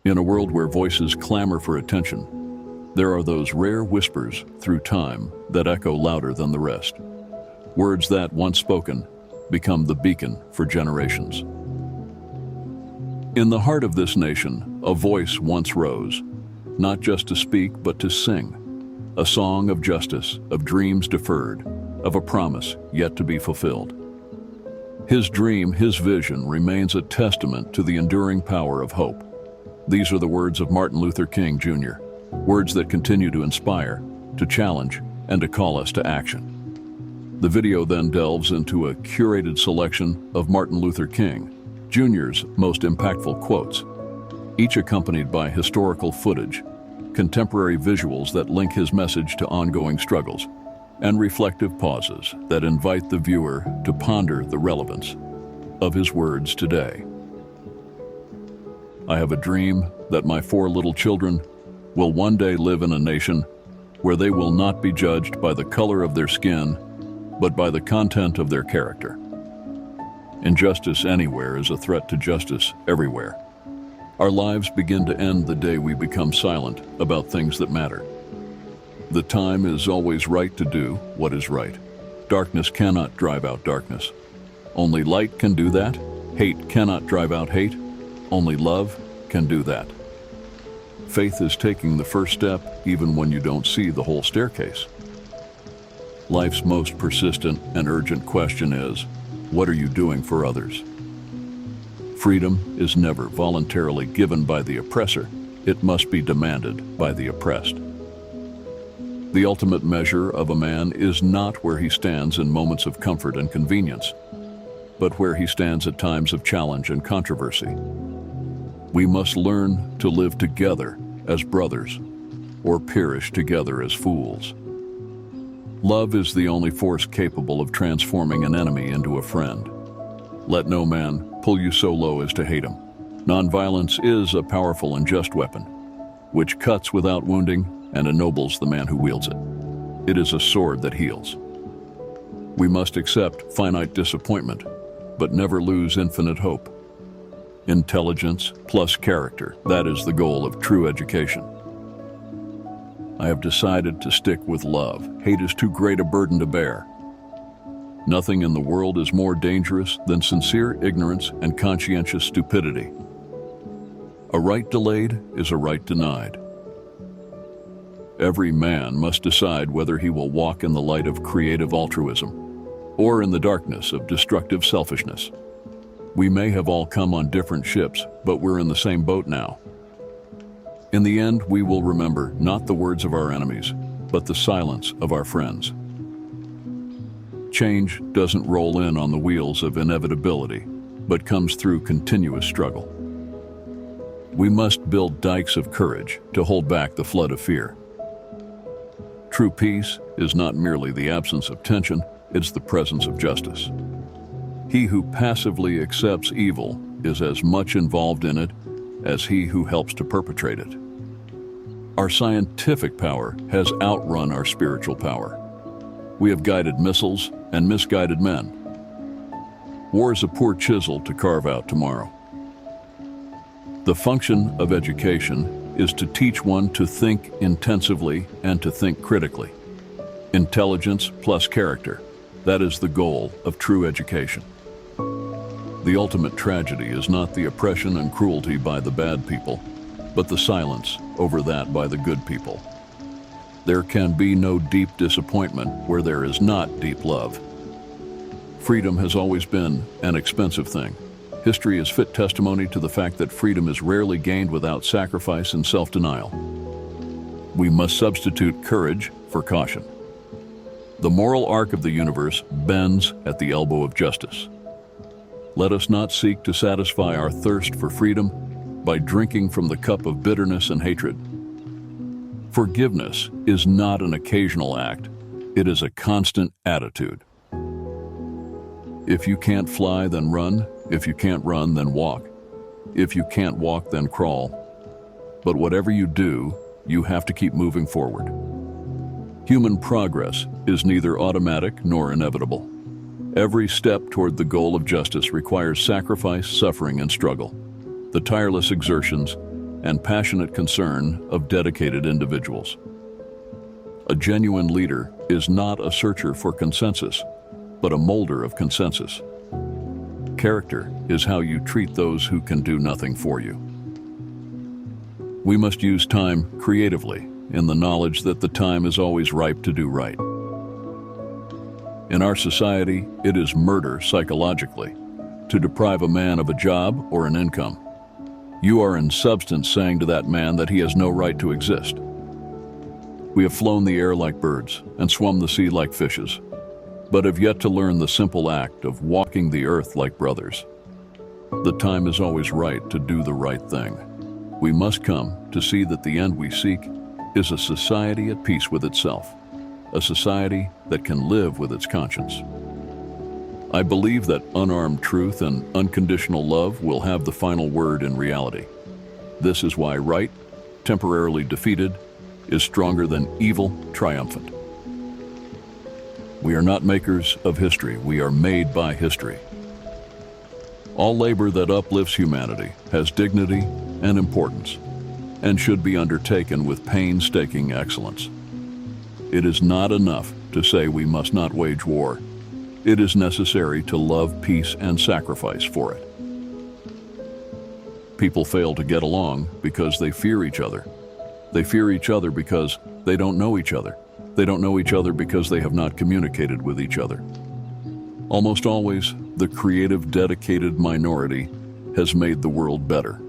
In a world where voices clamor for attention, there are those rare whispers through time that echo louder than the rest. Words that, once spoken, become the beacon for generations. In the heart of this nation, a voice once rose, not just to speak, but to sing. A song of justice, of dreams deferred, of a promise yet to be fulfilled. His dream, his vision, remains a testament to the enduring power of hope. These are the words of Martin Luther King, Jr., words that continue to inspire, to challenge, and to call us to action. The video then delves into a curated selection of Martin Luther King, Jr.'s most impactful quotes, each accompanied by historical footage, contemporary visuals that link his message to ongoing struggles, and reflective pauses that invite the viewer to ponder the relevance of his words today. I have a dream that my 4 little children will one day live in a nation where they will not be judged by the color of their skin, but by the content of their character. Injustice anywhere is a threat to justice everywhere. Our lives begin to end the day we become silent about things that matter. The time is always right to do what is right. Darkness cannot drive out darkness. Only light can do that. Hate cannot drive out hate. Only love can do that. Faith is taking the first step even when you don't see the whole staircase. Life's most persistent and urgent question is, what are you doing for others? Freedom is never voluntarily given by the oppressor. It must be demanded by the oppressed. The ultimate measure of a man is not where he stands in moments of comfort and convenience, but where he stands at times of challenge and controversy. We must learn to live together as brothers, or perish together as fools. Love is the only force capable of transforming an enemy into a friend. Let no man pull you so low as to hate him. Nonviolence is a powerful and just weapon, which cuts without wounding and ennobles the man who wields it. It is a sword that heals. We must accept finite disappointment, but never lose infinite hope. Intelligence plus character, that is the goal of true education. I have decided to stick with love. Hate is too great a burden to bear. Nothing in the world is more dangerous than sincere ignorance and conscientious stupidity. A right delayed is a right denied. Every man must decide whether he will walk in the light of creative altruism or in the darkness of destructive selfishness. We may have all come on different ships, but we're in the same boat now. In the end, we will remember not the words of our enemies, but the silence of our friends. Change doesn't roll in on the wheels of inevitability, but comes through continuous struggle. We must build dikes of courage to hold back the flood of fear. True peace is not merely the absence of tension, it's the presence of justice. He who passively accepts evil is as much involved in it as he who helps to perpetrate it. Our scientific power has outrun our spiritual power. We have guided missiles and misguided men. War is a poor chisel to carve out tomorrow. The function of education is to teach one to think intensively and to think critically. Intelligence plus character, that is the goal of true education. The ultimate tragedy is not the oppression and cruelty by the bad people, but the silence over that by the good people. There can be no deep disappointment where there is not deep love. Freedom has always been an expensive thing. History is fit testimony to the fact that freedom is rarely gained without sacrifice and self-denial. We must substitute courage for caution. The moral arc of the universe bends at the elbow of justice. Let us not seek to satisfy our thirst for freedom by drinking from the cup of bitterness and hatred. Forgiveness is not an occasional act, it is a constant attitude. If you can't fly, then run. If you can't run, then walk. If you can't walk, then crawl. But whatever you do, you have to keep moving forward. Human progress is neither automatic nor inevitable. Every step toward the goal of justice requires sacrifice, suffering, and struggle. The tireless exertions and passionate concern of dedicated individuals. A genuine leader is not a searcher for consensus, but a molder of consensus. Character is how you treat those who can do nothing for you. We must use time creatively, in the knowledge that the time is always ripe to do right. In our society, it is murder psychologically to deprive a man of a job or an income. You are in substance saying to that man that he has no right to exist. We have flown the air like birds and swum the sea like fishes, but have yet to learn the simple act of walking the earth like brothers. The time is always right to do the right thing. We must come to see that the end we seek is a society at peace with itself, a society that can live with its conscience. I believe that unarmed truth and unconditional love will have the final word in reality. This is why right, temporarily defeated, is stronger than evil triumphant. We are not makers of history, we are made by history. All labor that uplifts humanity has dignity and importance, and should be undertaken with painstaking excellence. It is not enough to say we must not wage war. It is necessary to love peace and sacrifice for it. People fail to get along because they fear each other. They fear each other because they don't know each other. They don't know each other because they have not communicated with each other. Almost always, the creative, dedicated minority has made the world better.